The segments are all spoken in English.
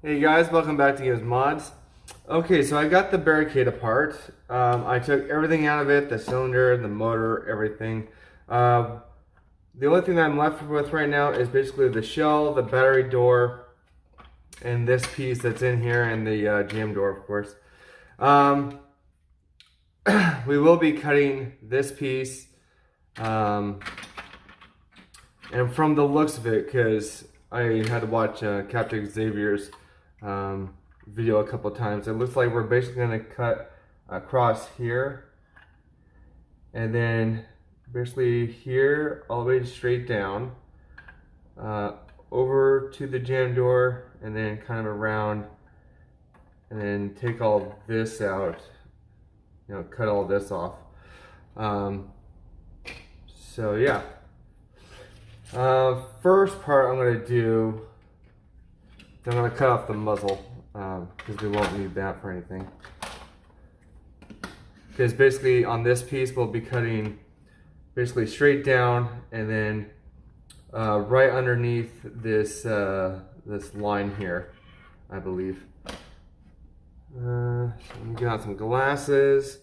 Hey guys, welcome back to Gibbs Mods. Okay, so I got the barricade apart. I took everything out of it, the cylinder, the motor, everything. The only thing that I'm left with right now is basically the shell, the battery door, and this piece that's in here, and the jam door, of course. We will be cutting this piece, and from the looks of it, because I had to watch Captain Xavier's video a couple times. It looks like we're basically going to cut across here and then basically here all the way straight down over to the jam door and then kind of around and then take all this out, cut all this off. So yeah, first part I'm going to do, I'm going to cut off the muzzle because we won't need that for anything. Because basically on this piece we'll be cutting basically straight down and then right underneath this this line here, I believe. So let me get out some glasses.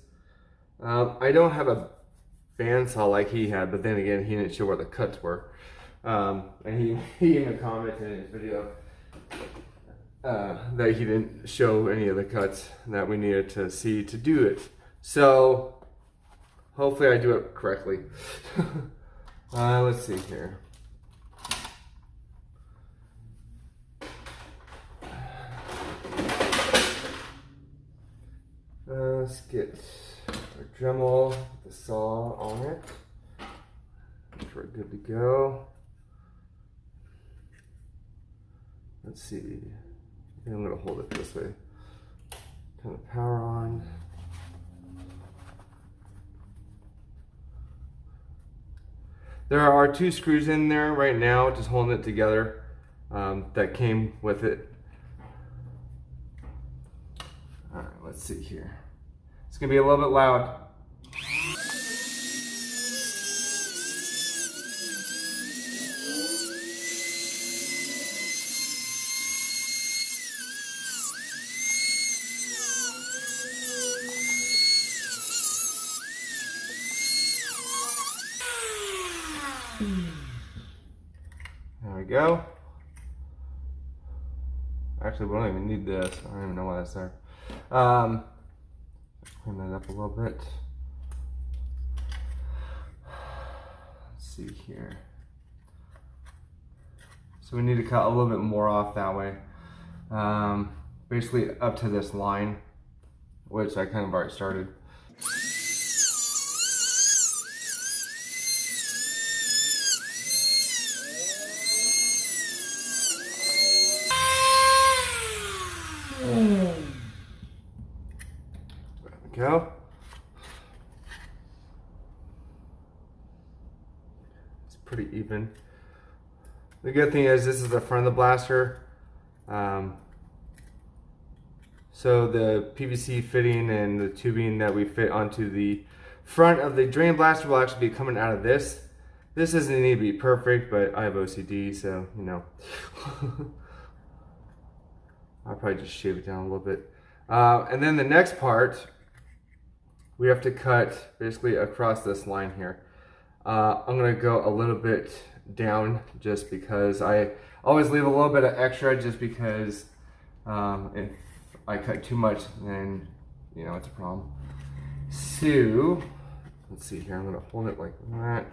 I don't have a bandsaw like he had, but then again he didn't show where the cuts were. And he even commented in his video that he didn't show any of the cuts that we needed to see to do it. So hopefully I do it correctly. Let's see here. Let's get our Dremel with the saw on it. We're good to go. Let's see. I think I'm going to hold it this way. Turn the power on. There are 2 screws in there right now, just holding it together, that came with it. All right, let's see here. It's gonna be a little bit loud. There we go. Actually, we don't even need this. I don't even know why that's there. Clean that up a little bit. Let's see here. So we need to cut a little bit more off that way. Basically up to this line, which I kind of already started. There we go. It's pretty even. The good thing is this is the front of the blaster. So the PVC fitting and the tubing that we fit onto the front of the drain blaster will actually be coming out of this. This doesn't need to be perfect, but I have OCD, so I'll probably just shave it down a little bit. And then the next part, we have to cut basically across this line here. I'm gonna go a little bit down just because I always leave a little bit of extra just because if I cut too much, then it's a problem. So let's see here, I'm gonna hold it like that.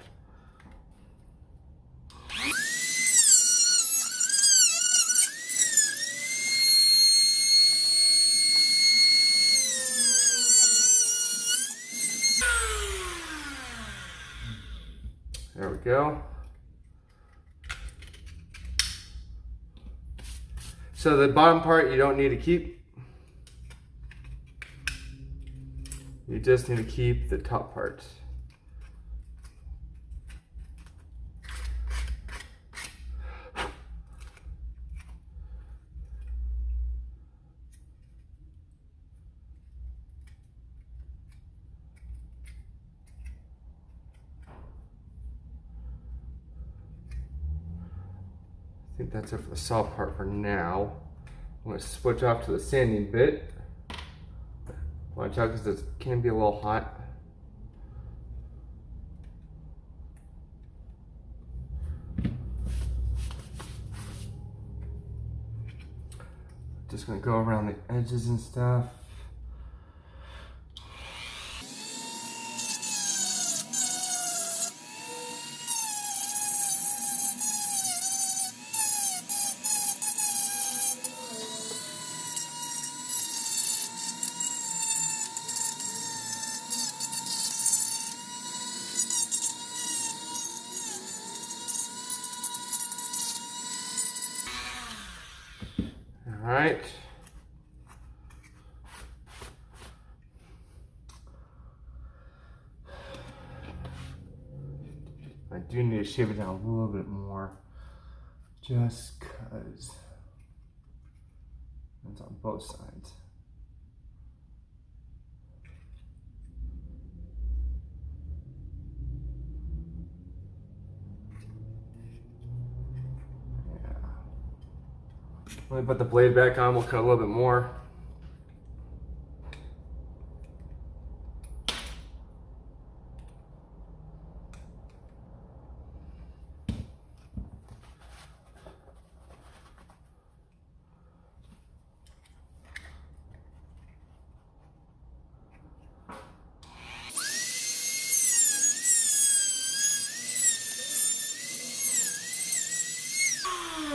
There we go. So the bottom part you don't need to keep. You just need to keep the top part. I think that's it for the saw part for now. I'm going to switch off to the sanding bit. Watch out because it can be a little hot. Just going to go around the edges and stuff. All right. I do need to shave it down a little bit more, just because it's on both sides. Yeah. Let me put the blade back on, we'll cut a little bit more.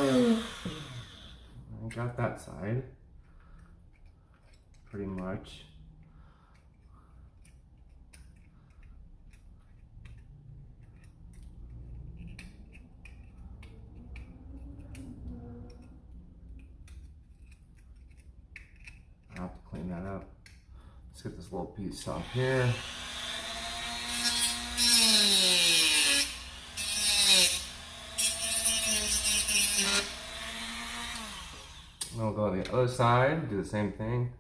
I got that side, pretty much. I'll have to clean that up. Let's get this little piece off here. And we'll go on the other side, do the same thing.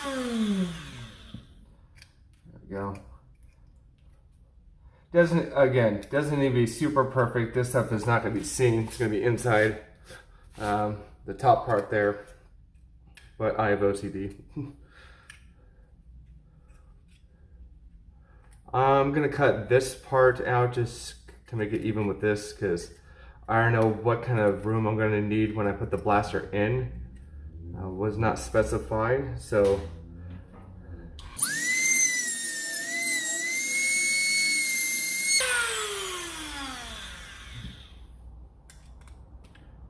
There we go. Doesn't need to be super perfect. This stuff is not going to be seen. It's going to be inside the top part there. But I have OCD. I'm going to cut this part out just to make it even with this, because I don't know what kind of room I'm going to need when I put the blaster in. Was not specified, so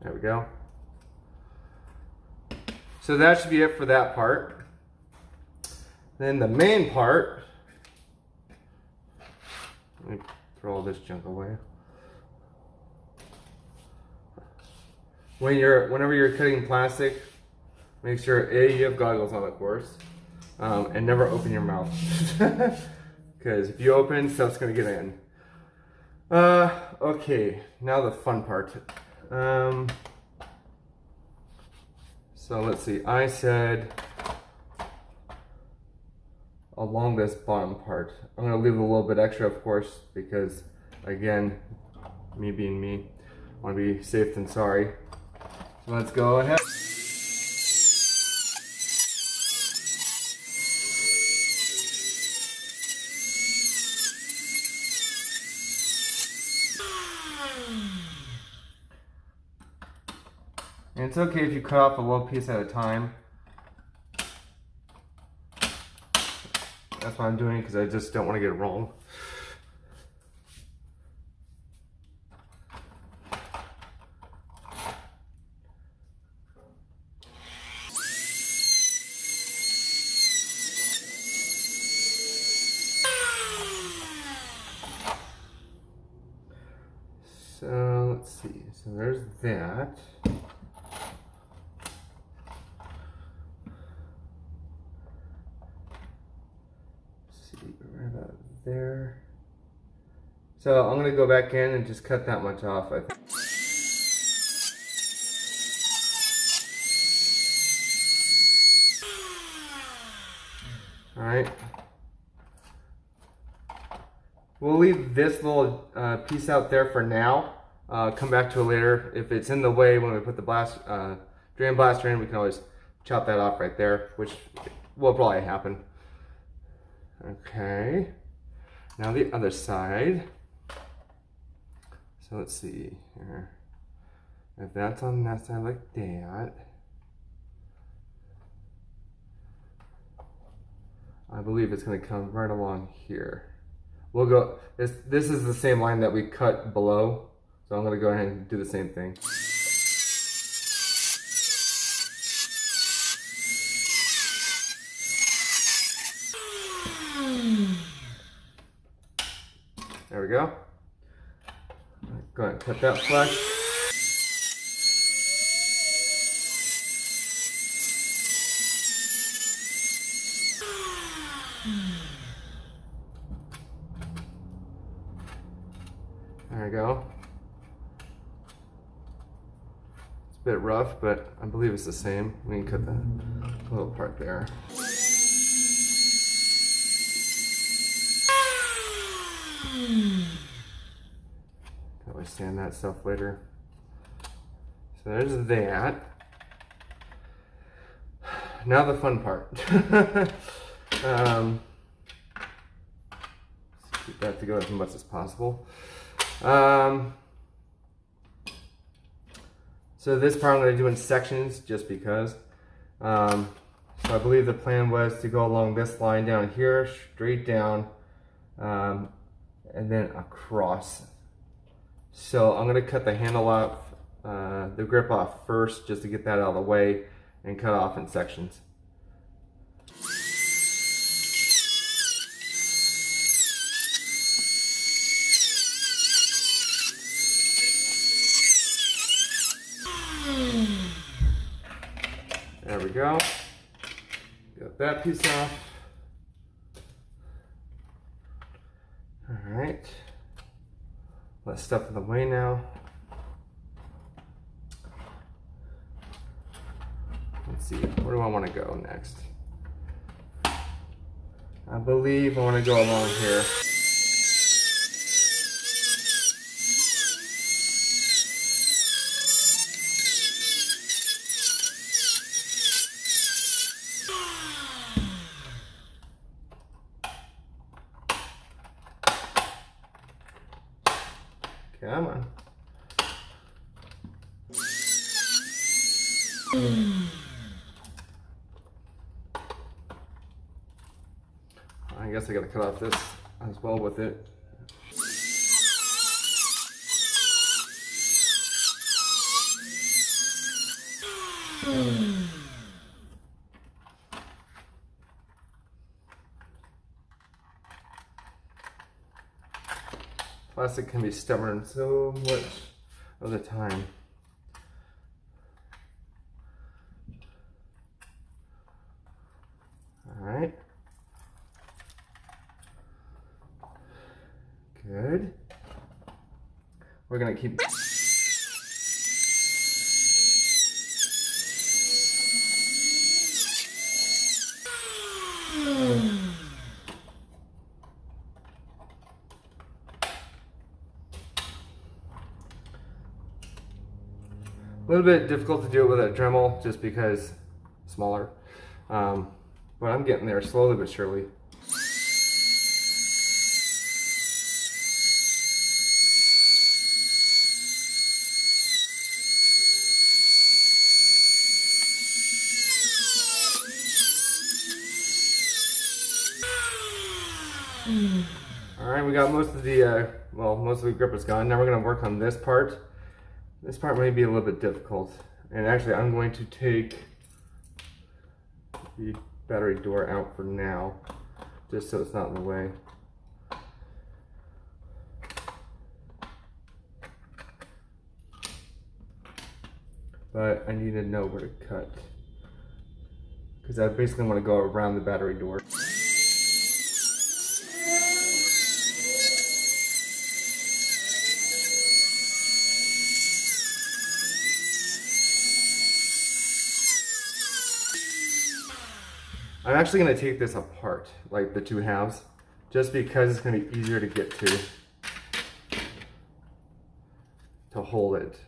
there we go. So that should be it for that part. Then the main part, let me throw all this junk away. Whenever you're cutting plastic, make sure you have goggles on, of course, and never open your mouth, because if you open, stuff's gonna get in. Okay, now the fun part. So let's see, I said along this bottom part. I'm gonna leave a little bit extra, of course, because again, me being me, I wanna be safe than sorry. So let's go ahead. And it's okay if you cut off a little piece at a time. That's why I'm doing it, because I just don't want to get it wrong. So let's see. So there's that. Right about there. So I'm gonna go back in and just cut that much off, I think. All right. we'll leave this little piece out there for now. Come back to it later. If it's in the way when we put the drain blaster in, we can always chop that off right there, which will probably happen. Okay, now the other side. So let's see here. If that's on that side like that, I believe it's going to come right along here. We'll go, this is the same line that we cut below, so I'm going to go ahead and do the same thing. There we go. Go ahead and cut that flush. There we go. It's a bit rough, but I believe it's the same. We can cut that little part there. Probably sand that stuff later. So there's that. Now the fun part. Keep that together as much as possible. So this part I'm going to do in sections just because. So I believe the plan was to go along this line down here, straight down, and then across. So I'm going to cut the handle off, the grip off first, just to get that out of the way, and cut off in sections. There we go. Got that piece off. All right. Less stuff in the way now. Let's see, where do I want to go next? I believe I want to go along here. Come on. I guess I gotta cut off this as well with it. Plastic can be stubborn so much of the time. All right. Good. We're gonna keep. A little bit difficult to do it with a Dremel just because it's smaller, but I'm getting there slowly but surely. All right, we got most of the most of the grip is gone. Now we're going to work on this part. This part may be a little bit difficult, and actually I'm going to take the battery door out for now, just so it's not in the way. But I need to know where to cut, because I basically want to go around the battery door. I'm actually going to take this apart, like the two halves, just because it's going to be easier to get to hold it.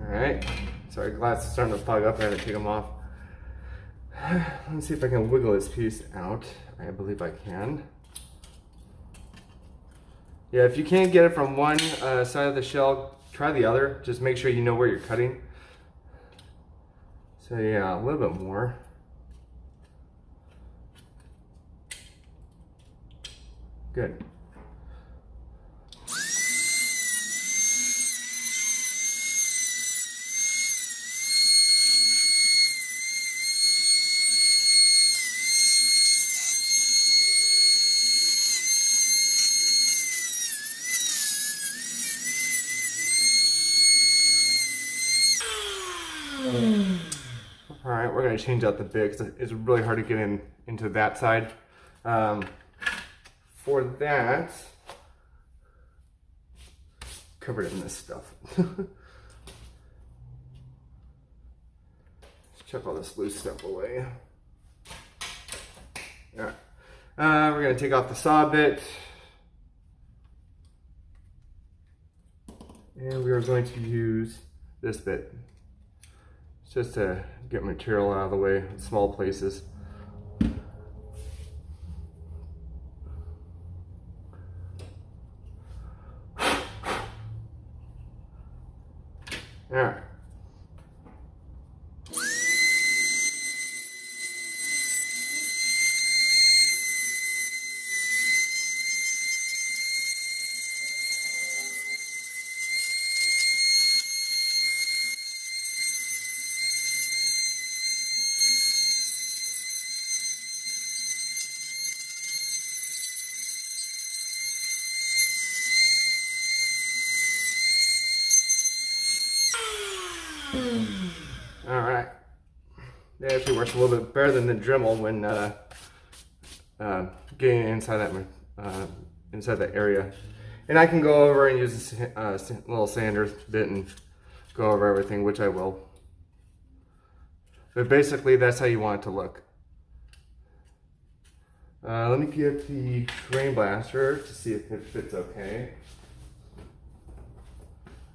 Alright, sorry, glass is starting to fog up. I have to take them off. Let's see if I can wiggle this piece out. I believe I can. Yeah, if you can't get it from one side of the shell, try the other. Just make sure you know where you're cutting. So yeah, a little bit more. Good. All right, we're gonna change out the bit because it's really hard to get into that side. For that, covered in this stuff. Let's chuck all this loose stuff away. All right, we're gonna take off the saw bit. And we are going to use this bit. Just to get material out of the way in small places. All right. All right, it actually works a little bit better than the Dremel when getting inside that area. And I can go over and use a little sander bit and go over everything, which I will. But basically, that's how you want it to look. Let me get the Terrain Blaster to see if it fits okay.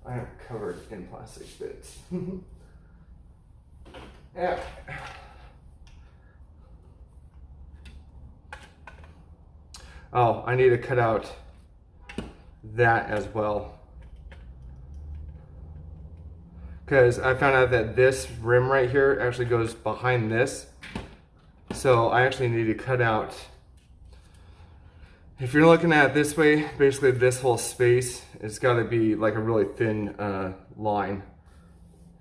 I am covered in plastic bits. Yeah. Oh, I need to cut out that as well. Because I found out that this rim right here actually goes behind this. So I actually need to cut out, if you're looking at it this way, basically this whole space, it's got to be like a really thin line.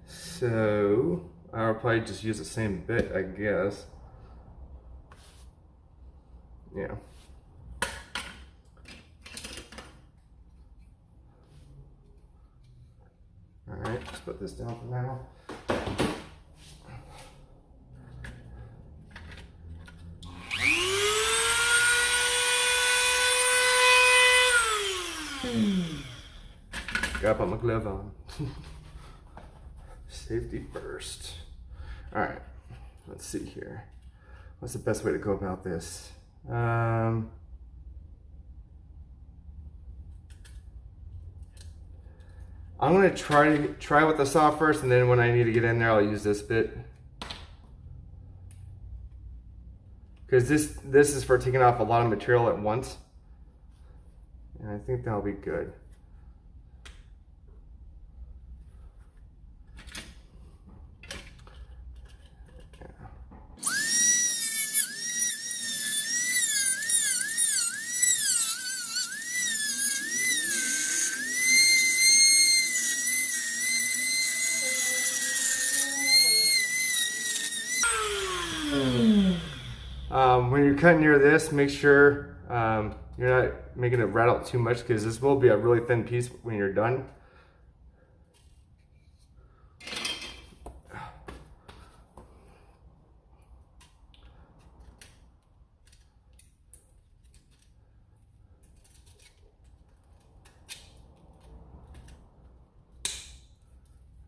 So I'll probably just use the same bit, I guess. Yeah. All right, let's put this down for now. Gotta put my glove on. Safety first. All right, let's see here. What's the best way to go about this? I'm gonna try with the saw first, and then when I need to get in there, I'll use this bit. Because this is for taking off a lot of material at once. And I think that'll be good. When you're cutting near this, make sure You're not making it rattle too much because this will be a really thin piece when you're done.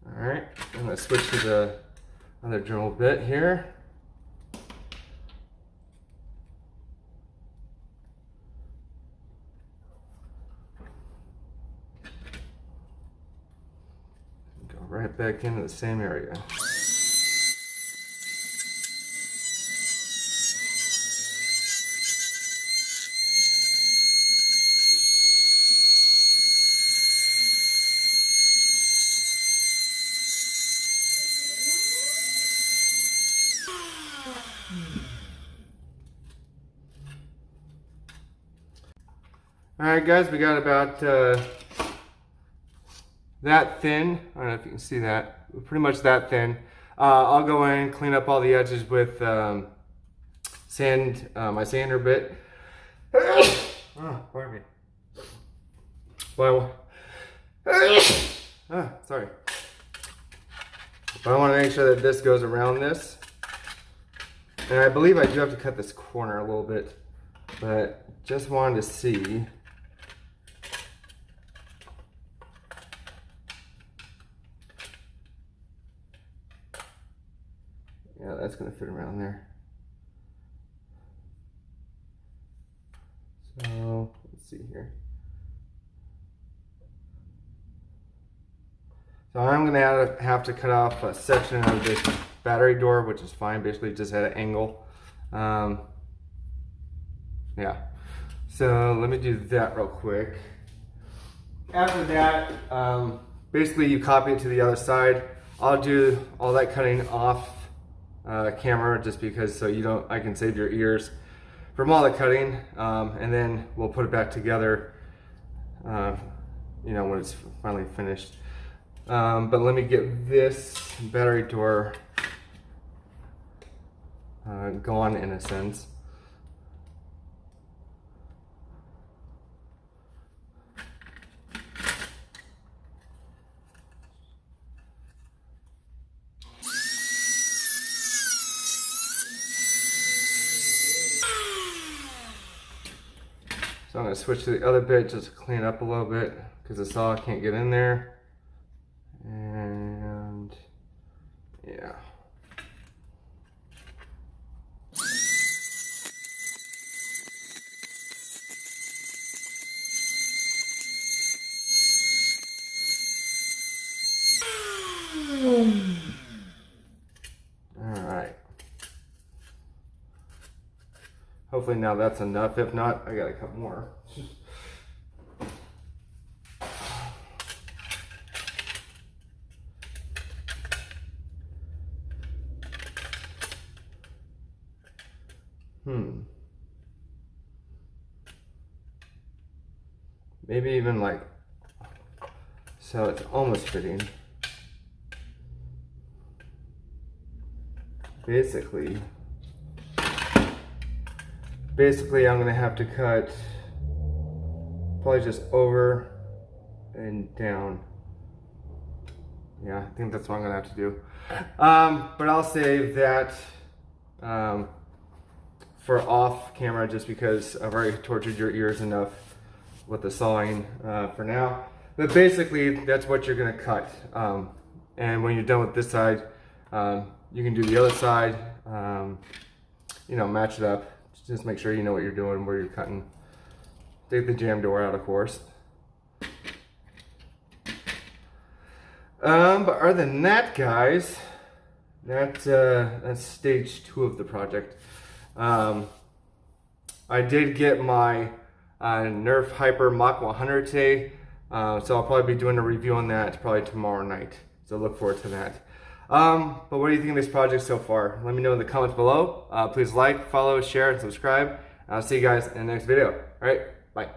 All right, I'm gonna switch to the other Dremel bit here. Go right back into the same area. Alright guys, we got about that thin. I don't know if you can see that. Pretty much that thin. I'll go in, clean up all the edges with sand, my sander bit. Oh, pardon me. Well, sorry. But I want to make sure that this goes around this. And I believe I do have to cut this corner a little bit, but just wanted to see. Yeah, that's gonna fit around there. So let's see here. So I'm gonna have to cut off a section of this battery door, which is fine. Basically, just at an angle. Yeah. So let me do that real quick. After that, basically you copy it to the other side. I'll do all that cutting off camera just because so you don't, I can save your ears from all the cutting, and then we'll put it back together, you know, when it's finally finished. But let me get this battery door gone in a sense. So I'm going to switch to the other bit just to clean it up a little bit because the saw can't get in there. And yeah. All right. Hopefully now that's enough. If not, I gotta cut more. Maybe even like, so it's almost fitting. Basically I'm gonna have to cut probably just over and down. Yeah, I think that's what I'm gonna have to do. But I'll save that for off camera just because I've already tortured your ears enough with the sawing for now. But basically that's what you're gonna cut. And when you're done with this side, you can do the other side, you know, match it up. Just make sure you know what you're doing, where you're cutting. Take the jam door out, of course. But other than that, guys, that's stage 2 of the project. I did get my Nerf Hyper Mach 100 today, so I'll probably be doing a review on that probably tomorrow night. So look forward to that. But what do you think of this project so far? Let me know in the comments below. Please like, follow, share, and subscribe. I'll see you guys in the next video. All right, bye.